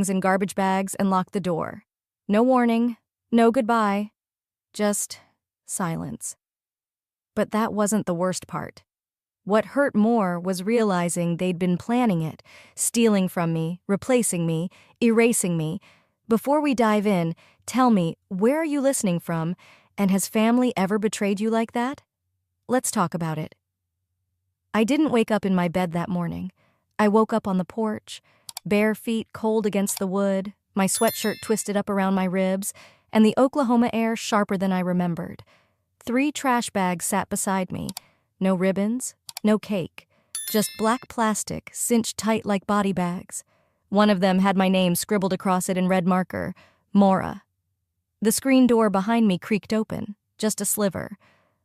in garbage bags and locked the door. No warning, no goodbye, just silence. But that wasn't the worst part. What hurt more was realizing they'd been planning it, stealing from me, replacing me, erasing me. Before we dive in, tell me, where are you listening from, and has family ever betrayed you like that? Let's talk about it. I didn't wake up in my bed that morning. I woke up on the porch, bare feet cold against the wood, my sweatshirt twisted up around my ribs, and the Oklahoma air sharper than I remembered. 3 trash bags sat beside me. No ribbons, no cake, just black plastic cinched tight like body bags. One of them had my name scribbled across it in red marker, Maura. The screen door behind me creaked open, just a sliver,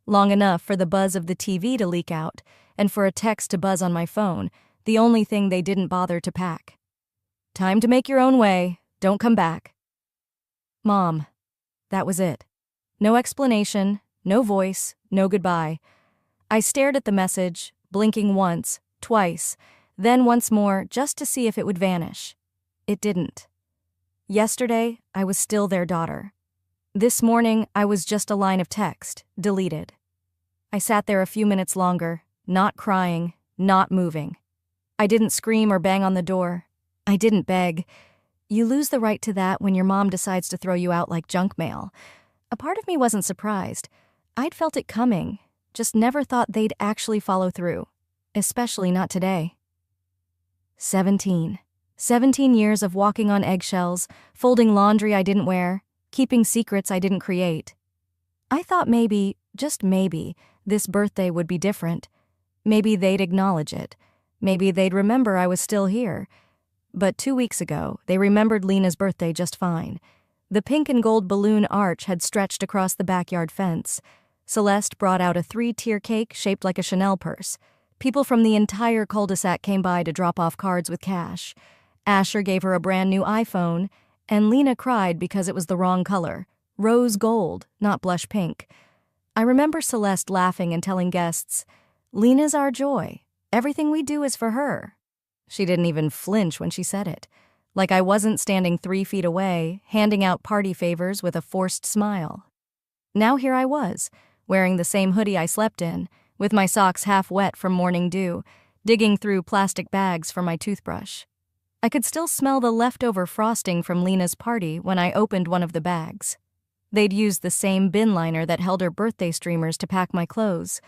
long enough for the buzz of the TV to leak out and for a text to buzz on my phone, the only thing they didn't bother to pack. Time to make your own way. Don't come back. Mom. That was it. No explanation, no voice, no goodbye. I stared at the message, blinking once, twice, then once more just to see if it would vanish. It didn't. Yesterday, I was still their daughter. This morning, I was just a line of text, deleted. I sat there a few minutes longer, not crying, not moving. I didn't scream or bang on the door. I didn't beg. You lose the right to that when your mom decides to throw you out like junk mail. A part of me wasn't surprised. I'd felt it coming, just never thought they'd actually follow through, especially not today. 17 years of walking on eggshells, folding laundry I didn't wear, keeping secrets I didn't create. I thought maybe, just maybe, this birthday would be different. Maybe they'd acknowledge it. Maybe they'd remember I was still here. But 2 weeks ago, they remembered Lena's birthday just fine. The pink and gold balloon arch had stretched across the backyard fence. Celeste brought out a 3-tier cake shaped like a Chanel purse. People from the entire cul-de-sac came by to drop off cards with cash. Asher gave her a brand new iPhone, and Lena cried because it was the wrong color. Rose gold, not blush pink. I remember Celeste laughing and telling guests, "Lena's our joy. Everything we do is for her." She didn't even flinch when she said it, like I wasn't standing 3 feet away, handing out party favors with a forced smile. Now here I was, wearing the same hoodie I slept in, with my socks half wet from morning dew, digging through plastic bags for my toothbrush. I could still smell the leftover frosting from Lena's party when I opened one of the bags. They'd used the same bin liner that held her birthday streamers to pack my clothes.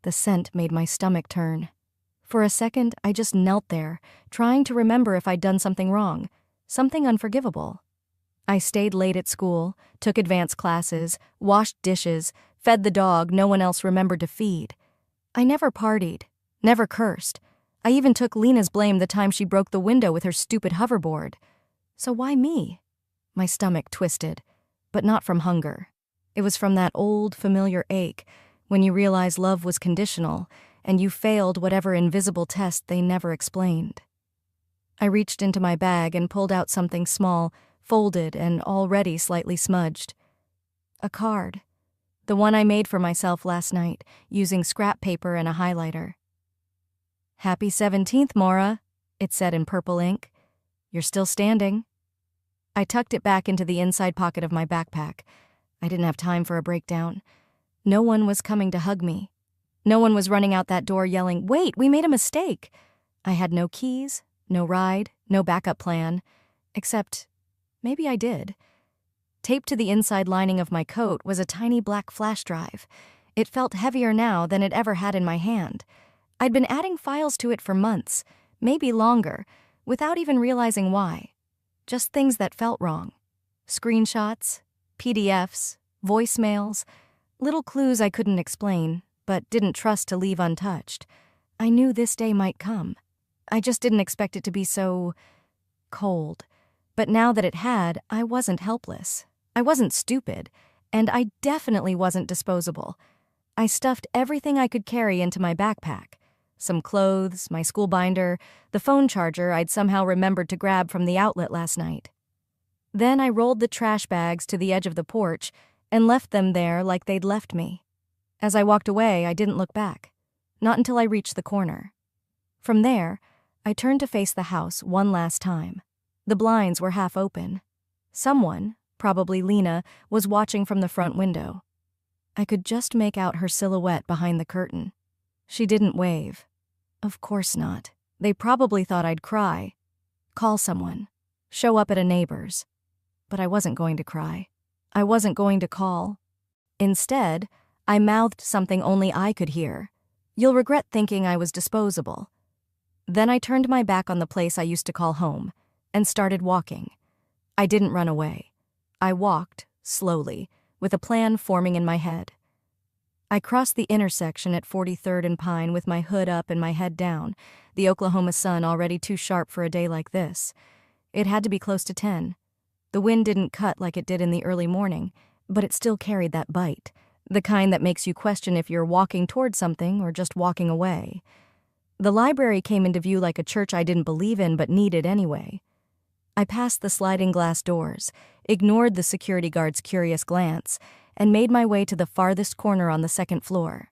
The scent made my stomach turn. For a second, I just knelt there, trying to remember if I'd done something wrong, something unforgivable. I stayed late at school, took advanced classes, washed dishes, fed the dog no one else remembered to feed. I never partied, never cursed. I even took Lena's blame the time she broke the window with her stupid hoverboard. So why me? My stomach twisted, but not from hunger. It was from that old, familiar ache when you realize love was conditional and you failed whatever invisible test they never explained. I reached into my bag and pulled out something small, folded and already slightly smudged. A card. The one I made for myself last night, using scrap paper and a highlighter. "Happy 17th, Maura," it said in purple ink. "You're still standing." I tucked it back into the inside pocket of my backpack. I didn't have time for a breakdown. No one was coming to hug me. No one was running out that door yelling, "Wait, we made a mistake." I had no keys, no ride, no backup plan. Except, maybe I did. Taped to the inside lining of my coat was a tiny black flash drive. It felt heavier now than it ever had in my hand. I'd been adding files to it for months, maybe longer, without even realizing why. Just things that felt wrong. Screenshots, PDFs, voicemails, little clues I couldn't explain, but didn't trust to leave untouched. I knew this day might come. I just didn't expect it to be so cold. But now that it had, I wasn't helpless. I wasn't stupid, and I definitely wasn't disposable. I stuffed everything I could carry into my backpack. Some clothes, my school binder, the phone charger I'd somehow remembered to grab from the outlet last night. Then I rolled the trash bags to the edge of the porch and left them there like they'd left me. As I walked away, I didn't look back, not until I reached the corner. From there, I turned to face the house one last time. The blinds were half open. Someone, probably Lena, was watching from the front window. I could just make out her silhouette behind the curtain. She didn't wave. Of course not. They probably thought I'd cry. Call someone. Show up at a neighbor's. But I wasn't going to cry. I wasn't going to call. Instead, I mouthed something only I could hear. You'll regret thinking I was disposable. Then I turned my back on the place I used to call home and started walking. I didn't run away. I walked, slowly, with a plan forming in my head. I crossed the intersection at 43rd and Pine with my hood up and my head down, the Oklahoma sun already too sharp for a day like this. It had to be close to 10. The wind didn't cut like it did in the early morning, but it still carried that bite, the kind that makes you question if you're walking toward something or just walking away. The library came into view like a church I didn't believe in but needed anyway. I passed the sliding glass doors, ignored the security guard's curious glance, and made my way to the farthest corner on the second floor.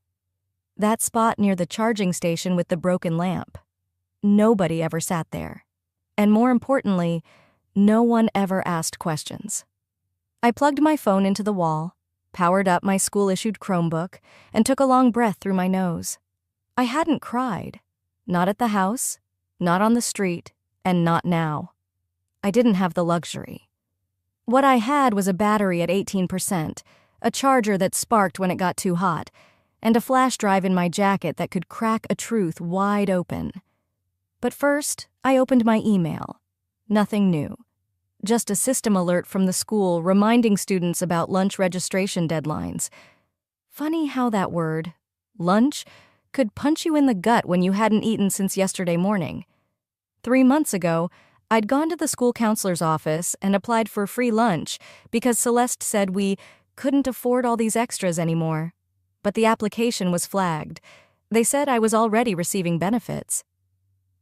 That spot near the charging station with the broken lamp. Nobody ever sat there. And more importantly, no one ever asked questions. I plugged my phone into the wall, powered up my school-issued Chromebook, and took a long breath through my nose. I hadn't cried. Not at the house, not on the street, and not now. I didn't have the luxury. What I had was a battery at 18%, a charger that sparked when it got too hot, and a flash drive in my jacket that could crack a truth wide open. But first, I opened my email. Nothing new. Just a system alert from the school reminding students about lunch registration deadlines. Funny how that word, lunch, could punch you in the gut when you hadn't eaten since yesterday morning. 3 months ago, I'd gone to the school counselor's office and applied for free lunch because Celeste said we couldn't afford all these extras anymore. But the application was flagged. They said I was already receiving benefits.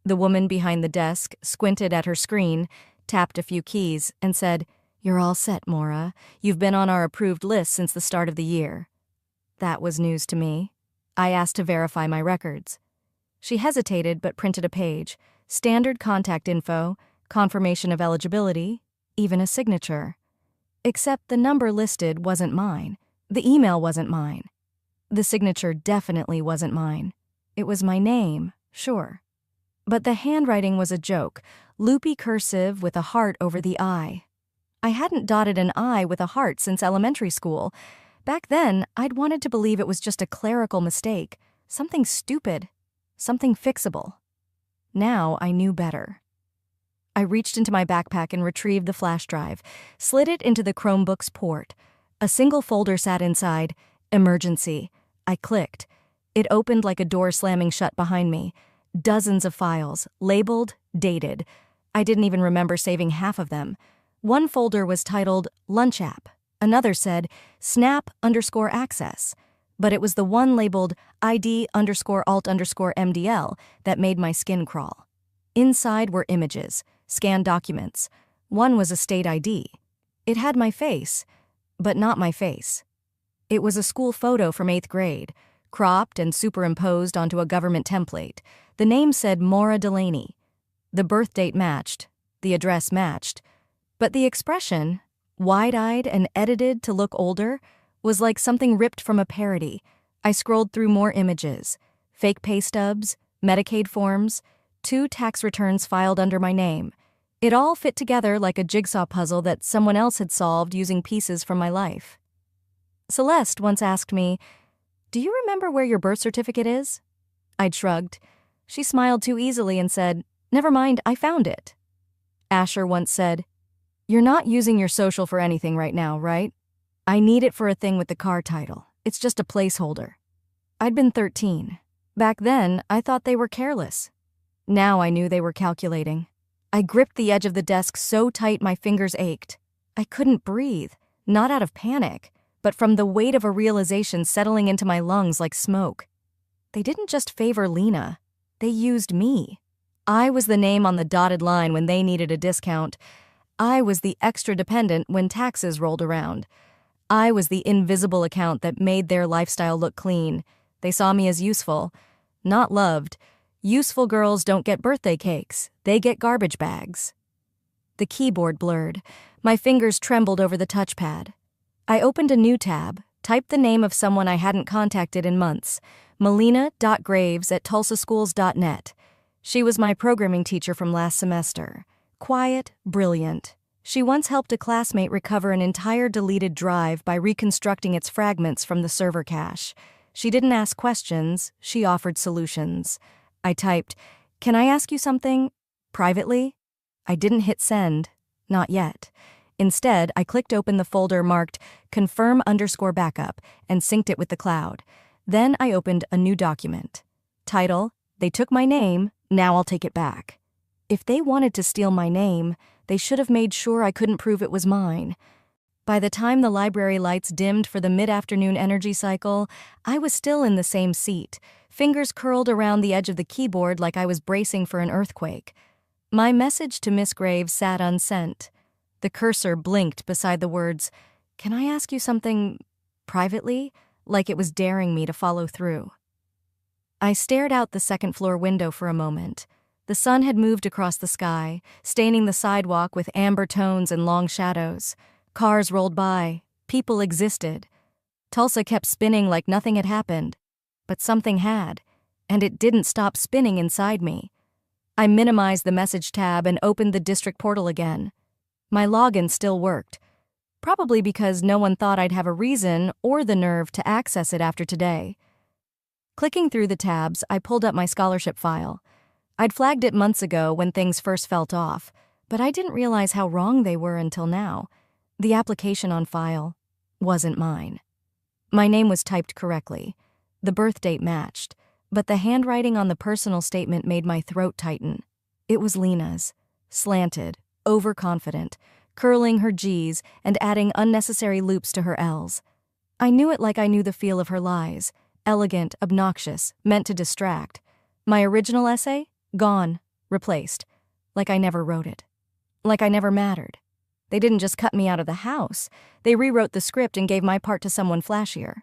The woman behind the desk squinted at her screen, tapped a few keys, and said, "You're all set, Maura. You've been on our approved list since the start of the year." That was news to me. I asked to verify my records. She hesitated but printed a page. Standard contact info, confirmation of eligibility, even a signature. Except the number listed wasn't mine. The email wasn't mine. The signature definitely wasn't mine. It was my name, sure. But the handwriting was a joke, loopy cursive with a heart over the I. I hadn't dotted an I with a heart since elementary school. Back then, I'd wanted to believe it was just a clerical mistake, something stupid, something fixable. Now I knew better. I reached into my backpack and retrieved the flash drive, slid it into the Chromebook's port. A single folder sat inside, emergency. I clicked. It opened like a door slamming shut behind me. Dozens of files, labeled, dated. I didn't even remember saving half of them. One folder was titled Lunch App. Another said Snap_access. But it was the one labeled ID_alt_MDL that made my skin crawl. Inside were images, scanned documents. One was a state ID. It had my face, but not my face. It was a school photo from 8th grade, cropped and superimposed onto a government template. The name said Maura Delaney. The birth date matched. The address matched. But the expression, wide-eyed and edited to look older, was like something ripped from a parody. I scrolled through more images. Fake pay stubs, Medicaid forms, 2 tax returns filed under my name. It all fit together like a jigsaw puzzle that someone else had solved using pieces from my life. Celeste once asked me, "Do you remember where your birth certificate is?" I'd shrugged. She smiled too easily and said, "Never mind, I found it." Asher once said, "You're not using your social for anything right now, right?" "I need it for a thing with the car title. It's just a placeholder." I'd been 13. Back then, I thought they were careless. Now I knew they were calculating. I gripped the edge of the desk so tight my fingers ached. I couldn't breathe, not out of panic, but from the weight of a realization settling into my lungs like smoke. They didn't just favor Lena. They used me. I was the name on the dotted line when they needed a discount. I was the extra dependent when taxes rolled around. I was the invisible account that made their lifestyle look clean. They saw me as useful, not loved. Useful girls don't get birthday cakes. They get garbage bags. the keyboard blurred. My fingers trembled over the touchpad. I opened a new tab, typed the name of someone I hadn't contacted in months, melina.graves@tulsaschools.net. She was my programming teacher from last semester. Quiet, brilliant. She once helped a classmate recover an entire deleted drive by reconstructing its fragments from the server cache. She didn't ask questions, she offered solutions. I typed, "Can I ask you something? Privately?" I didn't hit send. Not yet. Instead, I clicked open the folder marked confirm_backup and synced it with the cloud. Then I opened a new document. Title, "They took my name, now I'll take it back." If they wanted to steal my name, they should have made sure I couldn't prove it was mine. By the time the library lights dimmed for the mid-afternoon energy cycle, I was still in the same seat, fingers curled around the edge of the keyboard like I was bracing for an earthquake. My message to Miss Graves sat unsent. The cursor blinked beside the words, "Can I ask you something privately?" like it was daring me to follow through. I stared out the second-floor window for a moment. The sun had moved across the sky, staining the sidewalk with amber tones and long shadows. Cars rolled by. People existed. Tulsa kept spinning like nothing had happened. But something had, and it didn't stop spinning inside me. I minimized the message tab and opened the district portal again. My login still worked, probably because no one thought I'd have a reason or the nerve to access it after today. Clicking through the tabs, I pulled up my scholarship file. I'd flagged it months ago when things first felt off, but I didn't realize how wrong they were until now. The application on file wasn't mine. My name was typed correctly. The birth date matched, but the handwriting on the personal statement made my throat tighten. It was Lena's, slanted, overconfident, curling her G's and adding unnecessary loops to her L's. I knew it like I knew the feel of her lies, elegant, obnoxious, meant to distract. My original essay? Gone, replaced, like I never wrote it, like I never mattered. They didn't just cut me out of the house, they rewrote the script and gave my part to someone flashier.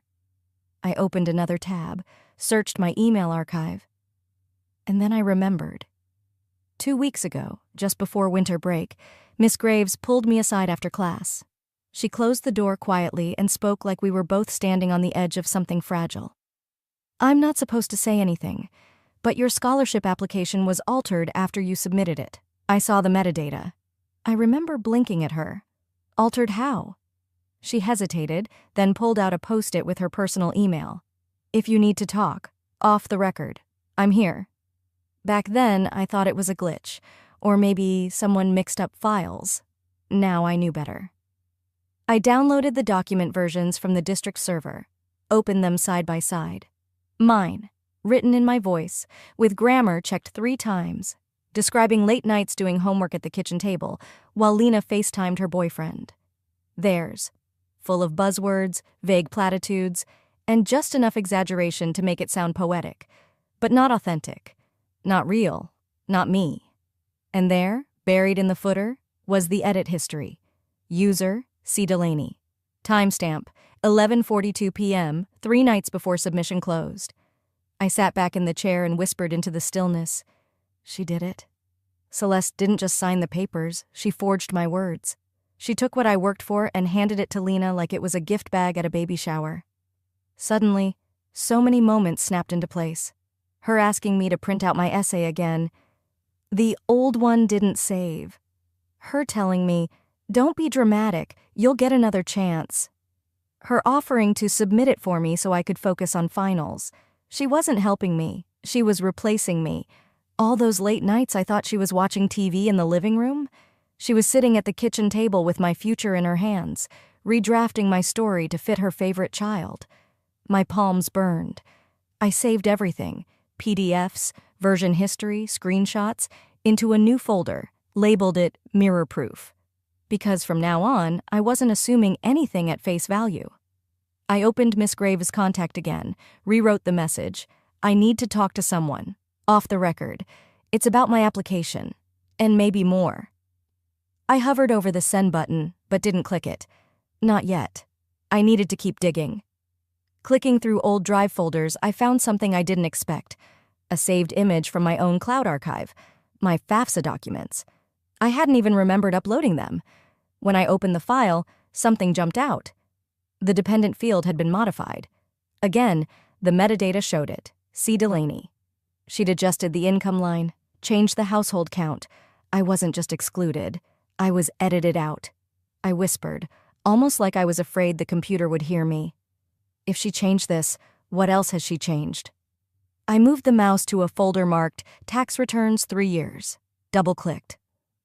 I opened another tab, searched my email archive, and then I remembered. 2 weeks ago, just before winter break, Miss Graves pulled me aside after class. She closed the door quietly and spoke like we were both standing on the edge of something fragile. "I'm not supposed to say anything, but your scholarship application was altered after you submitted it. I saw the metadata." I remember blinking at her. Altered how? She hesitated, then pulled out a Post-it with her personal email. "If you need to talk, off the record, I'm here." Back then, I thought it was a glitch, or maybe someone mixed up files. Now I knew better. I downloaded the document versions from the district server, opened them side by side. Mine, written in my voice, with grammar checked 3 times, describing late nights doing homework at the kitchen table while Lena FaceTimed her boyfriend. Theirs, full of buzzwords, vague platitudes, and just enough exaggeration to make it sound poetic, but not authentic, not real, not me. And there, buried in the footer, was the edit history. User, C. Delaney. Timestamp, 11:42 p.m., 3 nights before submission closed. I sat back in the chair and whispered into the stillness. She did it. Celeste didn't just sign the papers, she forged my words. She took what I worked for and handed it to Lena like it was a gift bag at a baby shower. Suddenly, so many moments snapped into place. Her asking me to print out my essay again. The old one didn't save. Her telling me, "Don't be dramatic, you'll get another chance." Her offering to submit it for me so I could focus on finals. She wasn't helping me, she was replacing me. All those late nights I thought she was watching TV in the living room. She was sitting at the kitchen table with my future in her hands, redrafting my story to fit her favorite child. My palms burned. I saved everything, PDFs, version history, screenshots, into a new folder, labeled it mirror-proof. Because from now on, I wasn't assuming anything at face value. I opened Miss Graves' contact again, rewrote the message. "I need to talk to someone. Off the record. It's about my application. And maybe more." I hovered over the send button, but didn't click it. Not yet. I needed to keep digging. Clicking through old drive folders, I found something I didn't expect. A saved image from my own cloud archive. My FAFSA documents. I hadn't even remembered uploading them. When I opened the file, something jumped out. The dependent field had been modified. Again, the metadata showed it. C. Delaney. She'd adjusted the income line, changed the household count. I wasn't just excluded. I was edited out. I whispered, almost like I was afraid the computer would hear me. If she changed this, what else has she changed? I moved the mouse to a folder marked Tax Returns 3 years. Double-clicked.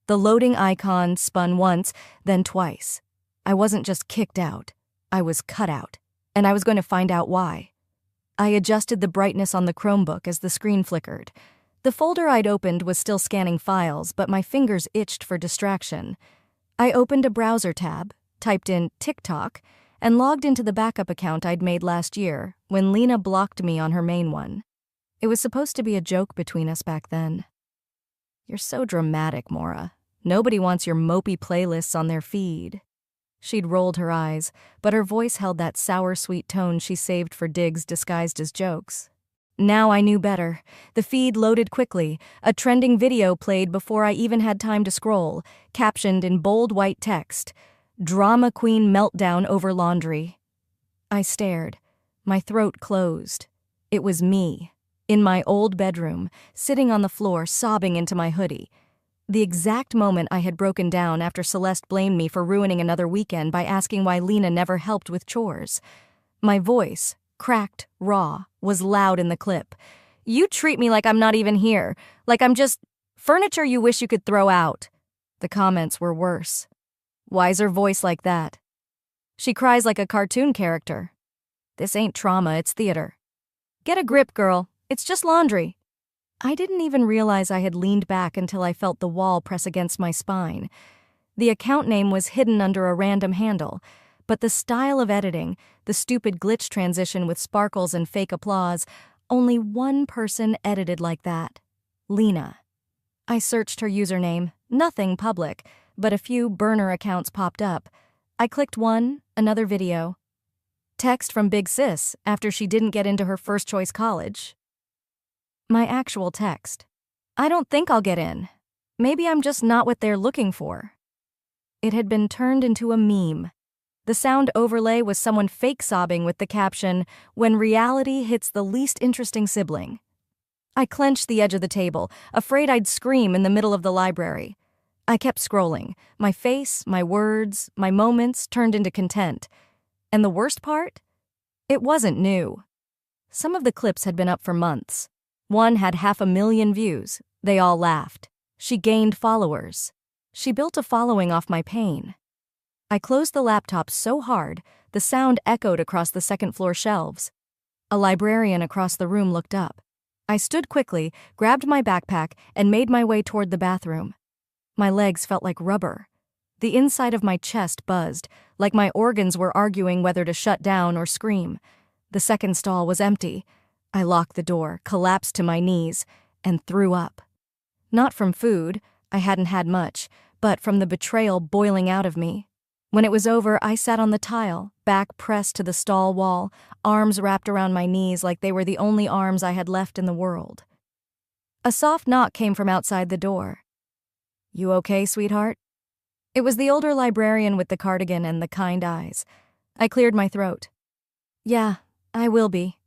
The loading icon spun once, then twice. I wasn't just kicked out. I was cut out. And I was going to find out why. I adjusted the brightness on the Chromebook as the screen flickered. The folder I'd opened was still scanning files, but my fingers itched for distraction. I opened a browser tab, typed in TikTok, and logged into the backup account I'd made last year when Lena blocked me on her main one. It was supposed to be a joke between us back then. You're so dramatic, Maura. Nobody wants your mopey playlists on their feed. She'd rolled her eyes, but her voice held that sour, sweet tone she saved for digs disguised as jokes. Now I knew better. The feed loaded quickly. A trending video played before I even had time to scroll, captioned in bold white text, "Drama Queen Meltdown Over Laundry." I stared. My throat closed. It was me, in my old bedroom, sitting on the floor, sobbing into my hoodie. The exact moment I had broken down after Celeste blamed me for ruining another weekend by asking why Lena never helped with chores. My voice, cracked, raw, was loud in the clip. "You treat me like I'm not even here, like I'm just furniture you wish you could throw out." The comments were worse. "Why's her voice like that? She cries like a cartoon character. This ain't trauma, it's theater. Get a grip, girl. It's just laundry." I didn't even realize I had leaned back until I felt the wall press against my spine. The account name was hidden under a random handle, but the style of editing, the stupid glitch transition with sparkles and fake applause, only one person edited like that. Lena. I searched her username, nothing public, but a few burner accounts popped up. I clicked one, another video. Text from Big Sis after she didn't get into her first choice college. My actual text. "I don't think I'll get in. Maybe I'm just not what they're looking for." It had been turned into a meme. The sound overlay was someone fake sobbing with the caption, "When reality hits the least interesting sibling." I clenched the edge of the table, afraid I'd scream in the middle of the library. I kept scrolling. My face, my words, my moments turned into content. And the worst part? It wasn't new. Some of the clips had been up for months. One had 500,000 views. They all laughed. She gained followers. She built a following off my pain. I closed the laptop so hard, the sound echoed across the second-floor shelves. A librarian across the room looked up. I stood quickly, grabbed my backpack, and made my way toward the bathroom. My legs felt like rubber. The inside of my chest buzzed, like my organs were arguing whether to shut down or scream. The second stall was empty. I locked the door, collapsed to my knees, and threw up. Not from food, I hadn't had much, but from the betrayal boiling out of me. When it was over, I sat on the tile, back pressed to the stall wall, arms wrapped around my knees like they were the only arms I had left in the world. A soft knock came from outside the door. "You okay, sweetheart?" It was the older librarian with the cardigan and the kind eyes. I cleared my throat. "Yeah, I will be."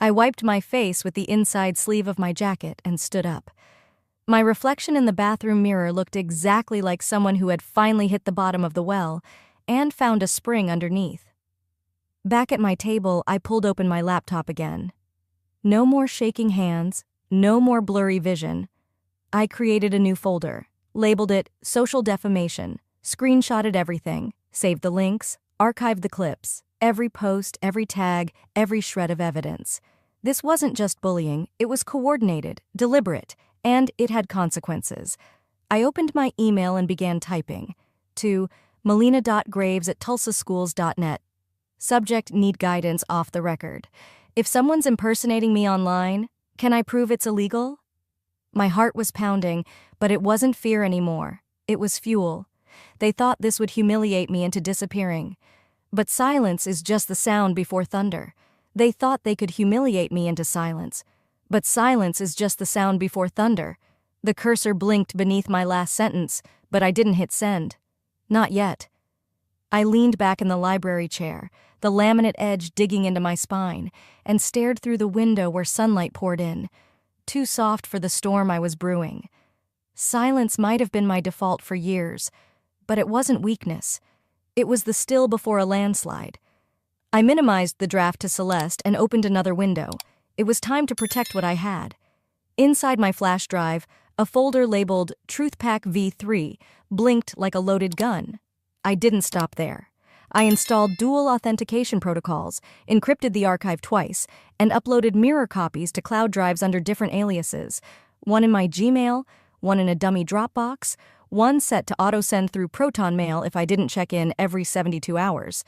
I wiped my face with the inside sleeve of my jacket and stood up. My reflection in the bathroom mirror looked exactly like someone who had finally hit the bottom of the well and found a spring underneath. Back at my table, I pulled open my laptop again. No more shaking hands, no more blurry vision. I created a new folder, labeled it Social Defamation, screenshotted everything, saved the links, archived the clips, every post, every tag, every shred of evidence. This wasn't just bullying, it was coordinated, deliberate, and it had consequences. I opened my email and began typing to melina.graves@tulsaschools.net. Subject: need guidance off the record. If someone's impersonating me online, can I prove it's illegal? My heart was pounding, but it wasn't fear anymore. It was fuel. They thought this would humiliate me into disappearing. But silence is just the sound before thunder. They thought they could humiliate me into silence. But silence is just the sound before thunder. The cursor blinked beneath my last sentence, but I didn't hit send. Not yet. I leaned back in the library chair, the laminate edge digging into my spine, and stared through the window where sunlight poured in, too soft for the storm I was brewing. Silence might have been my default for years, but it wasn't weakness. It was the still before a landslide. I minimized the draft to Celeste and opened another window. It was time to protect what I had. Inside my flash drive, a folder labeled TruthPack V3 blinked like a loaded gun. I didn't stop there. I installed dual authentication protocols, encrypted the archive twice, and uploaded mirror copies to cloud drives under different aliases, one in my Gmail, one in a dummy Dropbox, one set to auto-send through Proton Mail if I didn't check in every 72 hours.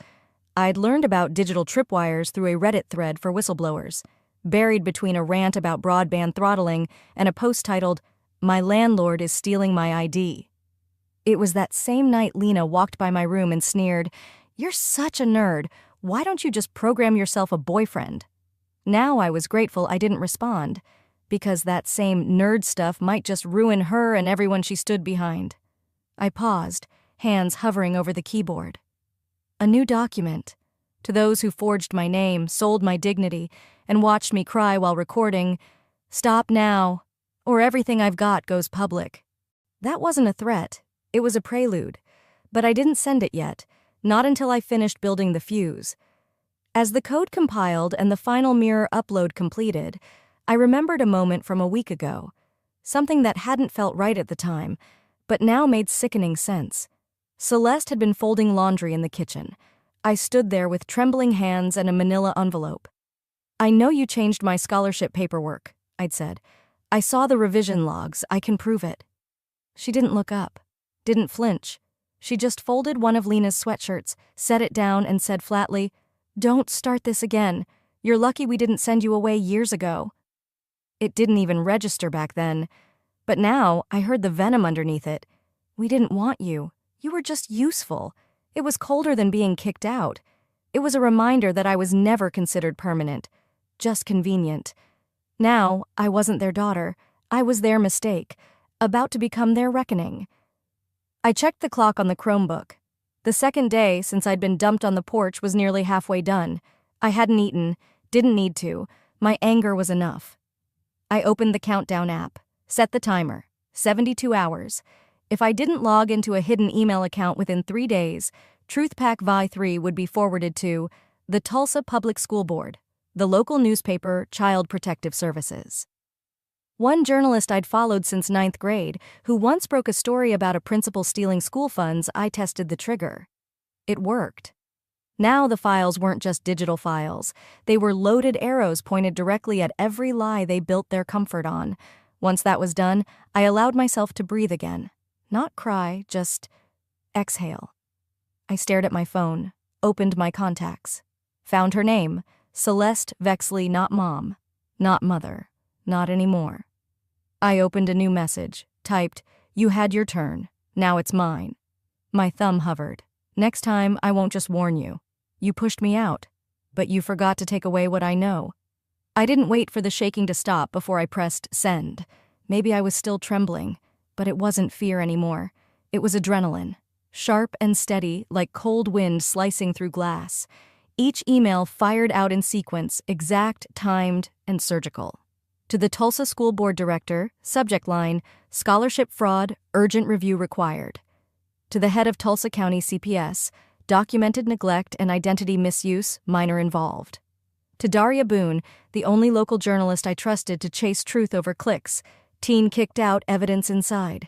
I'd learned about digital tripwires through a Reddit thread for whistleblowers, buried between a rant about broadband throttling and a post titled, "My landlord is stealing my ID." It was that same night Lena walked by my room and sneered, "You're such a nerd. Why don't you just program yourself a boyfriend?" Now I was grateful I didn't respond, because that same nerd stuff might just ruin her and everyone she stood behind. I paused, hands hovering over the keyboard. A new document. To those who forged my name, sold my dignity, and watched me cry while recording, "Stop now, or everything I've got goes public." That wasn't a threat. It was a prelude. But I didn't send it yet, not until I finished building the fuse. As the code compiled and the final mirror upload completed, I remembered a moment from a week ago, something that hadn't felt right at the time, but now made sickening sense. Celeste had been folding laundry in the kitchen. I stood there with trembling hands and a manila envelope. "I know you changed my scholarship paperwork," I'd said. "I saw the revision logs. I can prove it." She didn't look up, didn't flinch. She just folded one of Lena's sweatshirts, set it down, and said flatly, "Don't start this again. You're lucky we didn't send you away years ago." It didn't even register back then, but now I heard the venom underneath it. "We didn't want you. You were just useful." It was colder than being kicked out. It was a reminder that I was never considered permanent, just convenient. Now, I wasn't their daughter. I was their mistake, about to become their reckoning. I checked the clock on the Chromebook. The second day since I'd been dumped on the porch was nearly halfway done. I hadn't eaten, didn't need to. My anger was enough. I opened the countdown app, set the timer, 72 hours. If I didn't log into a hidden email account within 3 days, TruthPack V3 would be forwarded to the Tulsa Public School Board, the local newspaper Child Protective Services. One journalist I'd followed since 9th grade, who once broke a story about a principal stealing school funds, I tested the trigger. It worked. Now the files weren't just digital files. They were loaded arrows pointed directly at every lie they built their comfort on. Once that was done, I allowed myself to breathe again. Not cry, just exhale. I stared at my phone, opened my contacts. Found her name, Celeste Vexley, not mom, not mother, not anymore. I opened a new message, typed, "You had your turn, now it's mine." My thumb hovered. "Next time, I won't just warn you. You pushed me out, but you forgot to take away what I know." I didn't wait for the shaking to stop before I pressed send. Maybe I was still trembling, but it wasn't fear anymore. It was adrenaline, sharp and steady like cold wind slicing through glass. Each email fired out in sequence, exact, timed, and surgical. To the Tulsa School Board Director, subject line, "Scholarship fraud, urgent review required." To the head of Tulsa County CPS, "Documented neglect and identity misuse, minor involved." To Daria Boone, the only local journalist I trusted to chase truth over clicks, "Teen kicked out, evidence inside."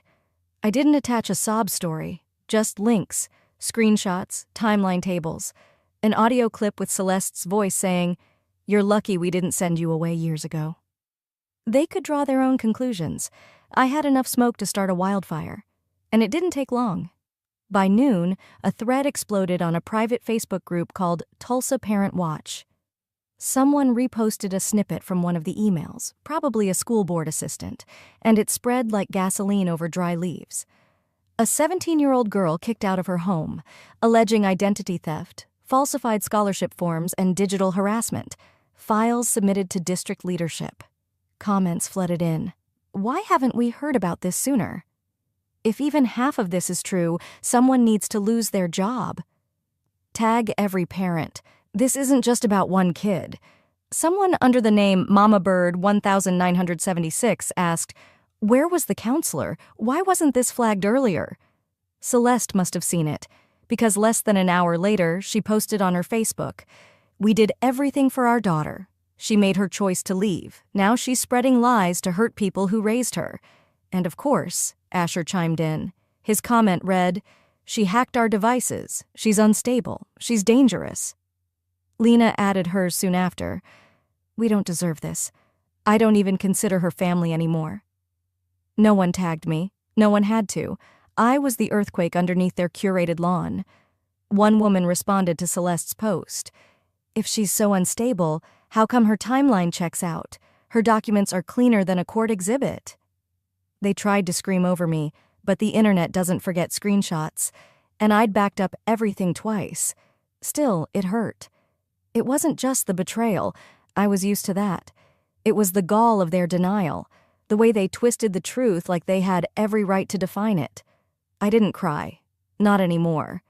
I didn't attach a sob story, just links, screenshots, timeline tables, an audio clip with Celeste's voice saying, "You're lucky we didn't send you away years ago." They could draw their own conclusions. I had enough smoke to start a wildfire, and it didn't take long. By noon, a thread exploded on a private Facebook group called Tulsa Parent Watch. Someone reposted a snippet from one of the emails, probably a school board assistant, and it spread like gasoline over dry leaves. A 17-year-old girl kicked out of her home, alleging identity theft, falsified scholarship forms, and digital harassment. Files submitted to district leadership. Comments flooded in. why haven't we heard about this sooner? If even half of this is true, someone needs to lose their job. Tag every parent. This isn't just about one kid. Someone under the name Mama Bird 1976 asked, "Where was the counselor? Why wasn't this flagged earlier?" Celeste must have seen it, because less than an hour later, she posted on her Facebook, "We did everything for our daughter. She made her choice to leave. Now she's spreading lies to hurt people who raised her." And of course, Asher chimed in. His comment read, "She hacked our devices. She's unstable. She's dangerous." Lena added hers soon after. "We don't deserve this. I don't even consider her family anymore." No one tagged me. No one had to. I was the earthquake underneath their curated lawn. One woman responded to Celeste's post. "If she's so unstable, how come her timeline checks out? Her documents are cleaner than a court exhibit." They tried to scream over me, but the internet doesn't forget screenshots, and I'd backed up everything twice. Still, it hurt. It wasn't just the betrayal. I was used to that. It was the gall of their denial, the way they twisted the truth like they had every right to define it. I didn't cry. Not anymore.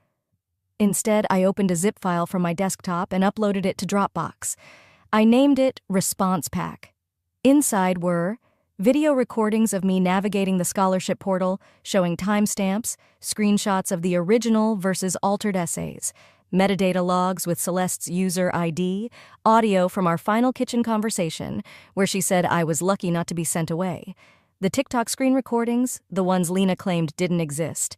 Instead, I opened a zip file from my desktop and uploaded it to Dropbox. I named it Response Pack. Inside were video recordings of me navigating the scholarship portal, showing timestamps, screenshots of the original versus altered essays, metadata logs with Celeste's user ID, audio from our final kitchen conversation, where she said I was lucky not to be sent away, the TikTok screen recordings, the ones Lena claimed didn't exist.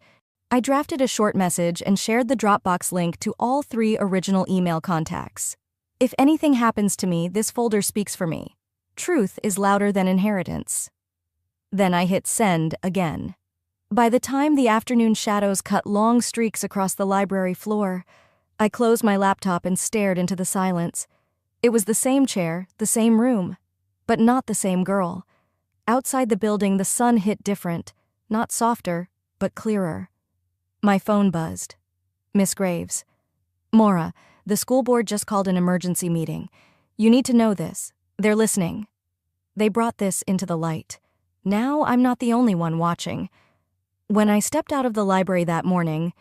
I drafted a short message and shared the Dropbox link to all 3 original email contacts. If anything happens to me, this folder speaks for me. Truth is louder than inheritance. Then I hit send again. By the time the afternoon shadows cut long streaks across the library floor, I closed my laptop and stared into the silence. It was the same chair, the same room, but not the same girl. Outside the building, the sun hit different, not softer, but clearer. My phone buzzed. Miss Graves. "Maura, the school board just called an emergency meeting. You need to know this. They're listening." They brought this into the light. Now I'm not the only one watching. When I stepped out of the library that morning,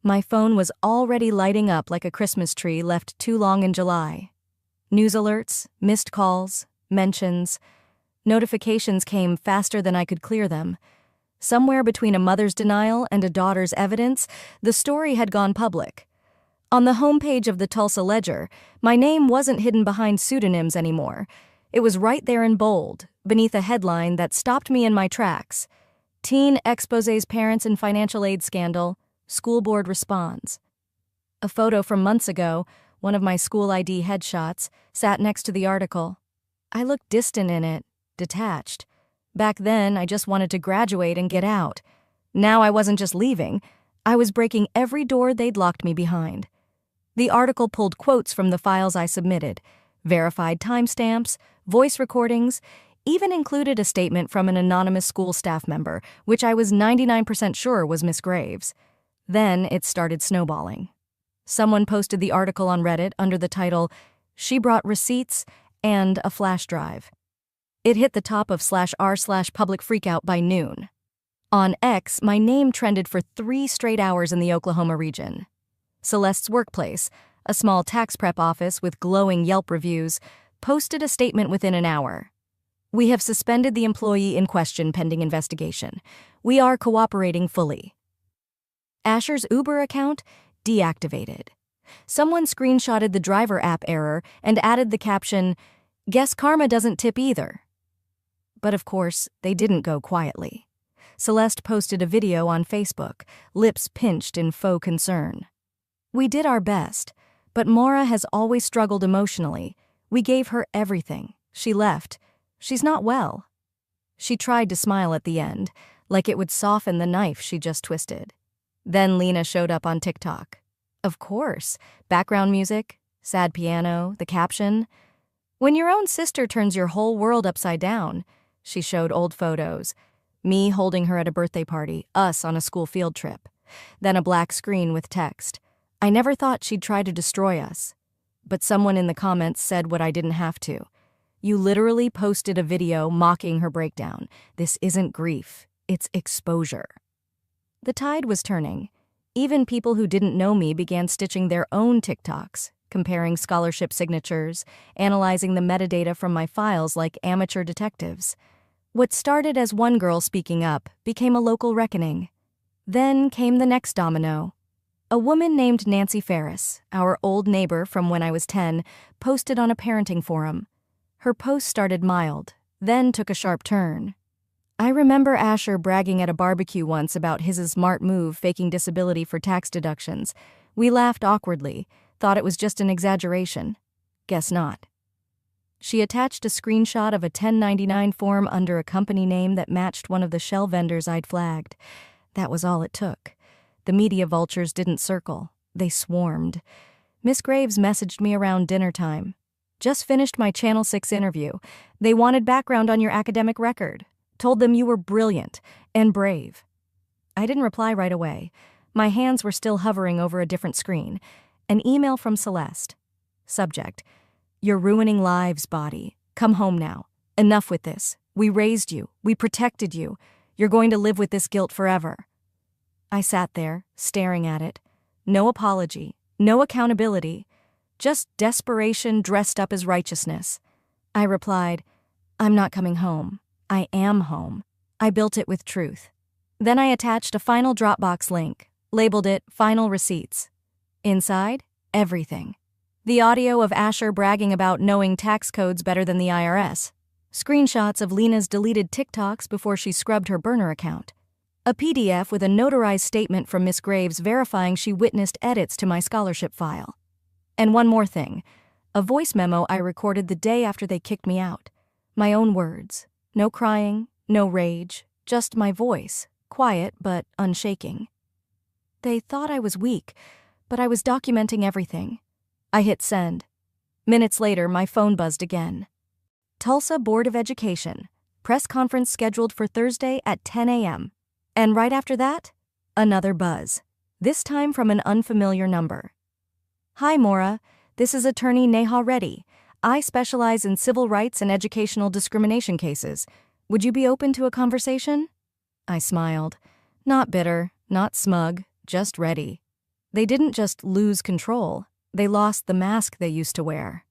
my phone was already lighting up like a Christmas tree left too long in July. News alerts, missed calls, mentions. Notifications came faster than I could clear them. Somewhere between a mother's denial and a daughter's evidence, the story had gone public. On the homepage of the Tulsa Ledger, my name wasn't hidden behind pseudonyms anymore. It was right there in bold, beneath a headline that stopped me in my tracks. Teen exposes parents in financial aid scandal. School board responds. A photo from months ago, one of my school ID headshots, sat next to the article. I looked distant in it, detached. Back then, I just wanted to graduate and get out. Now I wasn't just leaving. I was breaking every door they'd locked me behind. The article pulled quotes from the files I submitted, verified timestamps, voice recordings, even included a statement from an anonymous school staff member, which I was 99% sure was Miss Graves. Then it started snowballing. Someone posted the article on Reddit under the title, "She brought receipts and a flash drive." It hit the top of /r/public freakout by noon. On X, my name trended for 3 straight hours in the Oklahoma region. Celeste's workplace, a small tax prep office with glowing Yelp reviews, posted a statement within an hour. "We have suspended the employee in question pending investigation. We are cooperating fully." Asher's Uber account deactivated. Someone screenshotted the driver app error and added the caption, "Guess karma doesn't tip either." But of course, they didn't go quietly. Celeste posted a video on Facebook, lips pinched in faux concern. "We did our best, but Maura has always struggled emotionally. We gave her everything. She left. She's not well." She tried to smile at the end, like it would soften the knife she just twisted. Then Lena showed up on TikTok. Of course, background music, sad piano, the caption. "When your own sister turns your whole world upside down." She showed old photos. Me holding her at a birthday party, us on a school field trip. Then a black screen with text. "I never thought she'd try to destroy us." But someone in the comments said what I didn't have to. You literally posted a video mocking her breakdown. This isn't grief, it's exposure." The tide was turning. Even people who didn't know me began stitching their own TikToks, comparing scholarship signatures, analyzing the metadata from my files like amateur detectives. What started as one girl speaking up became a local reckoning. Then came the next domino. A woman named Nancy Ferris, our old neighbor from when I was 10, posted on a parenting forum. Her post started mild, then took a sharp turn. I remember Asher bragging at a barbecue once about his smart move faking disability for tax deductions. We laughed awkwardly, thought it was just an exaggeration. Guess not. She attached a screenshot of a 1099 form under a company name that matched one of the shell vendors I'd flagged. That was all it took. The media vultures didn't circle. They swarmed. Miss Graves messaged me around dinner time. "Just finished my Channel 6 interview. They wanted background on your academic record. Told them you were brilliant and brave." I didn't reply right away. My hands were still hovering over a different screen. An email from Celeste. Subject: "You're ruining lives, Body. Come home now. Enough with this. We raised you. We protected you. You're going to live with this guilt forever." I sat there, staring at it. No apology, no accountability, just desperation dressed up as righteousness. I replied, "I'm not coming home. I am home. I built it with truth." Then I attached a final Dropbox link, labeled it Final Receipts. Inside, everything. The audio of Asher bragging about knowing tax codes better than the IRS. Screenshots of Lena's deleted TikToks before she scrubbed her burner account. A PDF with a notarized statement from Miss Graves verifying she witnessed edits to my scholarship file. And one more thing, a voice memo I recorded the day after they kicked me out. My own words. No crying, no rage, just my voice, quiet but unshaking. They thought I was weak, but I was documenting everything. I hit send. Minutes later, my phone buzzed again. Tulsa Board of Education. Press conference scheduled for Thursday at 10 a.m. And right after that, another buzz. This time from an unfamiliar number. "Hi, Maura. This is attorney Neha Reddy. I specialize in civil rights and educational discrimination cases. Would you be open to a conversation?" I smiled. Not bitter, not smug, just ready. They didn't just lose control. They lost the mask they used to wear.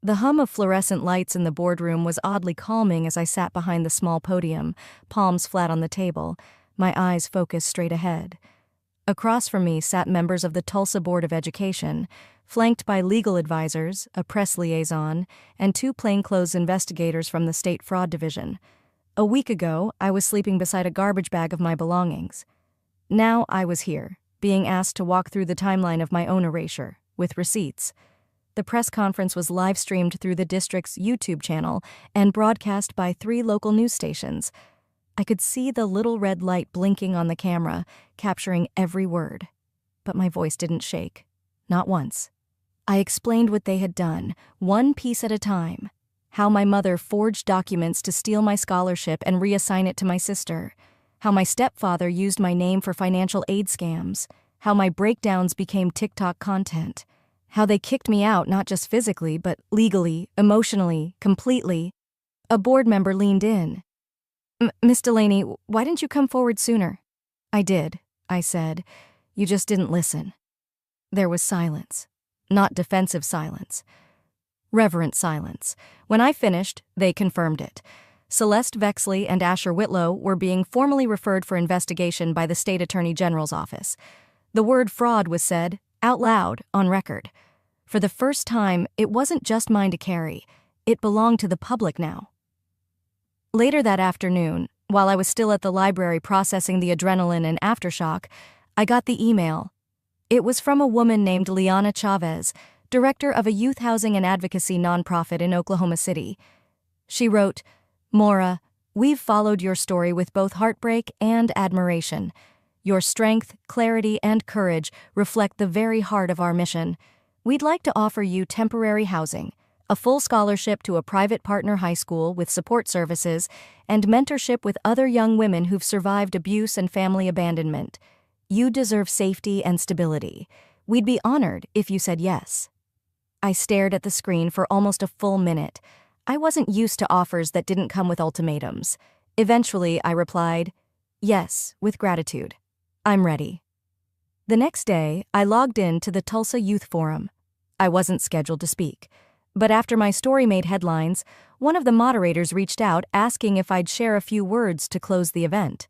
The hum of fluorescent lights in the boardroom was oddly calming as I sat behind the small podium, palms flat on the table, my eyes focused straight ahead. Across from me sat members of the Tulsa Board of Education, flanked by legal advisors, a press liaison, and two plainclothes investigators from the State Fraud Division. A week ago, I was sleeping beside a garbage bag of my belongings. Now I was here, being asked to walk through the timeline of my own erasure, with receipts. The press conference was live-streamed through the district's YouTube channel and broadcast by 3 local news stations. I could see the little red light blinking on the camera, capturing every word. But my voice didn't shake. Not once. I explained what they had done, one piece at a time. How my mother forged documents to steal my scholarship and reassign it to my sister. How my stepfather used my name for financial aid scams. How my breakdowns became TikTok content. How they kicked me out not just physically, but legally, emotionally, completely. A board member leaned in. "Miss Delaney, why didn't you come forward sooner?" "I did," I said. "You just didn't listen." There was silence. Not defensive silence. Reverent silence. When I finished, they confirmed it. Celeste Vexley and Asher Whitlow were being formally referred for investigation by the State Attorney General's office. The word fraud was said, out loud, on record. For the first time, it wasn't just mine to carry. It belonged to the public now. Later that afternoon, while I was still at the library processing the adrenaline and aftershock, I got the email. It was from a woman named Liana Chavez, director of a youth housing and advocacy nonprofit in Oklahoma City. She wrote, "Maura, we've followed your story with both heartbreak and admiration. Your strength, clarity, and courage reflect the very heart of our mission. We'd like to offer you temporary housing, a full scholarship to a private partner high school with support services, and mentorship with other young women who've survived abuse and family abandonment. You deserve safety and stability. We'd be honored if you said yes." I stared at the screen for almost a full minute. I wasn't used to offers that didn't come with ultimatums. Eventually, I replied, "Yes, with gratitude. I'm ready." The next day, I logged in to the Tulsa Youth Forum. I wasn't scheduled to speak, but after my story made headlines, one of the moderators reached out asking if I'd share a few words to close the event.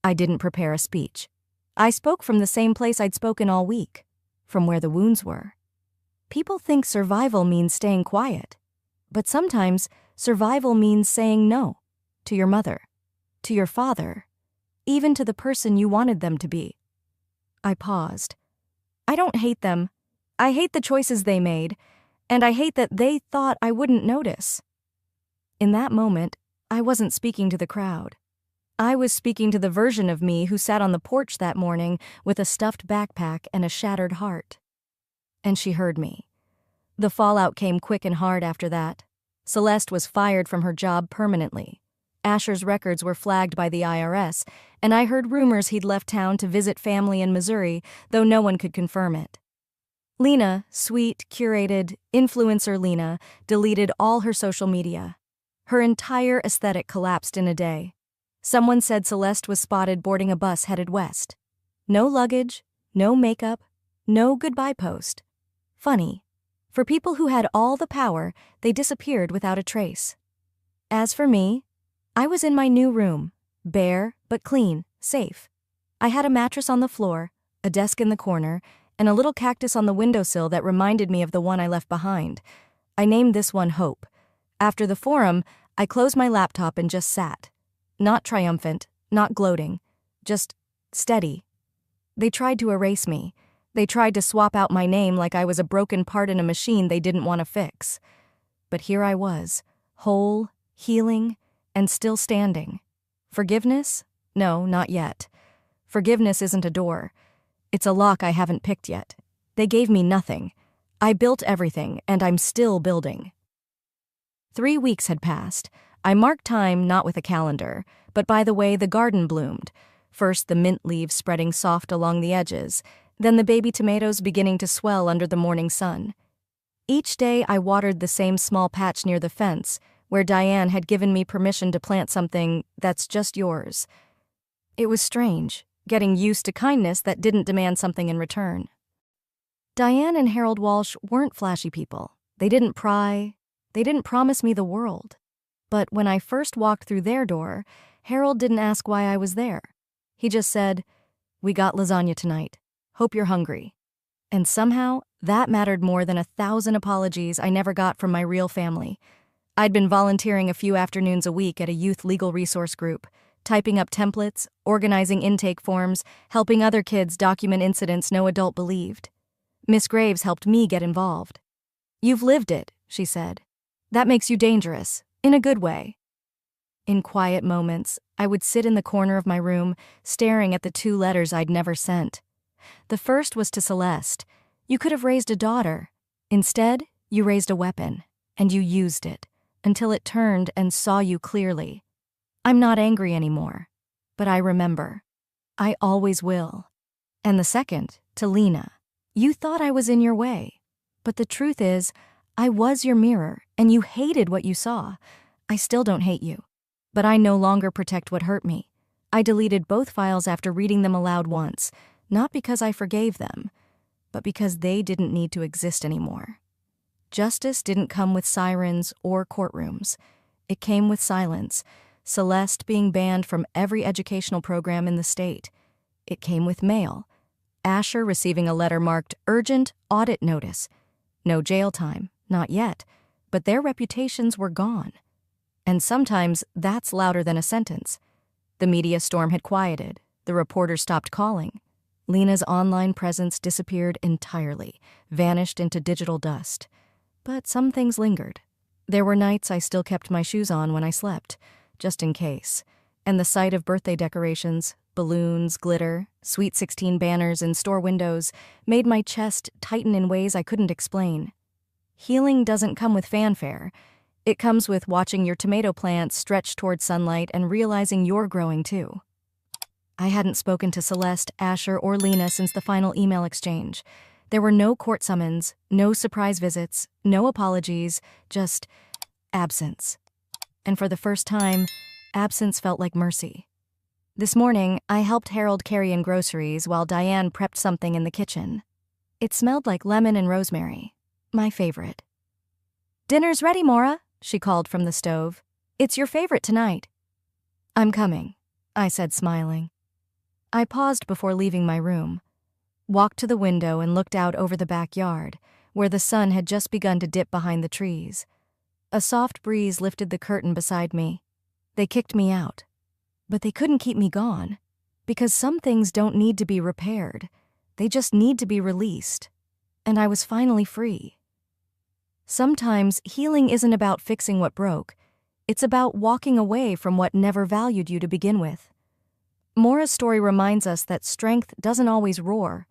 I didn't prepare a speech. I spoke from the same place I'd spoken all week, from where the wounds were. People think survival means staying quiet, but sometimes survival means saying no to your mother, to your father, even to the person you wanted them to be. I paused. I don't hate them. I hate the choices they made, and I hate that they thought I wouldn't notice. In that moment, I wasn't speaking to the crowd. I was speaking to the version of me who sat on the porch that morning with a stuffed backpack and a shattered heart. And she heard me. The fallout came quick and hard after that. Celeste was fired from her job permanently. Asher's records were flagged by the IRS, and I heard rumors he'd left town to visit family in Missouri, though no one could confirm it. Lena, sweet, curated, influencer Lena, deleted all her social media. Her entire aesthetic collapsed in a day. Someone said Celeste was spotted boarding a bus headed west. No luggage, no makeup, no goodbye post. Funny. For people who had all the power, they disappeared without a trace. As for me, I was in my new room, bare but clean, safe. I had a mattress on the floor, a desk in the corner, and a little cactus on the windowsill that reminded me of the one I left behind. I named this one Hope. After the forum, I closed my laptop and just sat. Not triumphant, not gloating, just steady. They tried to erase me. They tried to swap out my name like I was a broken part in a machine they didn't want to fix. But here I was, whole, healing, and still standing. Forgiveness? No, not yet. Forgiveness isn't a door. It's a lock I haven't picked yet. They gave me nothing. I built everything, and I'm still building. 3 weeks had passed. I marked time not with a calendar, but by the way the garden bloomed. First the mint leaves spreading soft along the edges, then the baby tomatoes beginning to swell under the morning sun. Each day I watered the same small patch near the fence, where Diane had given me permission to plant something that's just yours. It was strange, getting used to kindness that didn't demand something in return. Diane and Harold Walsh weren't flashy people. They didn't pry. They didn't promise me the world. But when I first walked through their door, Harold didn't ask why I was there. He just said, "We got lasagna tonight. Hope you're hungry." And somehow, that mattered more than 1,000 apologies I never got from my real family. I'd been volunteering a few afternoons a week at a youth legal resource group, typing up templates, organizing intake forms, helping other kids document incidents no adult believed. Miss Graves helped me get involved. "You've lived it," she said. "That makes you dangerous, in a good way." In quiet moments, I would sit in the corner of my room, staring at the 2 letters I'd never sent. The first was to Celeste. "You could have raised a daughter. Instead, you raised a weapon, and you used it, until it turned and saw you clearly. I'm not angry anymore, but I remember. I always will." And the second, to Lena. "You thought I was in your way, but the truth is, I was your mirror, and you hated what you saw. I still don't hate you, but I no longer protect what hurt me. I deleted both files after reading them aloud once, not because I forgave them, but because they didn't need to exist anymore. Justice didn't come with sirens or courtrooms. It came with silence, Celeste being banned from every educational program in the state. It came with mail, Asher receiving a letter marked urgent audit notice. No jail time, not yet, but their reputations were gone. And sometimes that's louder than a sentence. The media storm had quieted. The reporters stopped calling. Lena's online presence disappeared entirely, vanished into digital dust. But some things lingered. There were nights I still kept my shoes on when I slept, just in case. And the sight of birthday decorations, balloons, glitter, Sweet 16 banners in store windows made my chest tighten in ways I couldn't explain. Healing doesn't come with fanfare. It comes with watching your tomato plants stretch toward sunlight and realizing you're growing too. I hadn't spoken to Celeste, Asher, or Lena since the final email exchange. There were no court summons, no surprise visits, no apologies, just, absence. And for the first time, absence felt like mercy. This morning, I helped Harold carry in groceries while Diane prepped something in the kitchen. It smelled like lemon and rosemary, my favorite. "Dinner's ready, Maura," she called from the stove. "It's your favorite tonight." "I'm coming," I said, smiling. I paused before leaving my room, walked to the window and looked out over the backyard, where the sun had just begun to dip behind the trees. A soft breeze lifted the curtain beside me. They kicked me out. But they couldn't keep me gone, because some things don't need to be repaired. They just need to be released. And I was finally free. Sometimes healing isn't about fixing what broke. It's about walking away from what never valued you to begin with. Maura's story reminds us that strength doesn't always roar.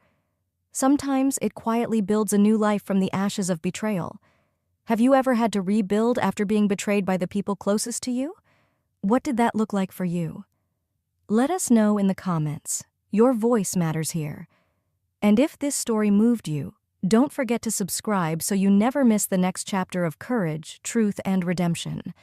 Sometimes it quietly builds a new life from the ashes of betrayal. Have you ever had to rebuild after being betrayed by the people closest to you? What did that look like for you? Let us know in the comments. Your voice matters here. And if this story moved you, don't forget to subscribe so you never miss the next chapter of courage, truth, and redemption.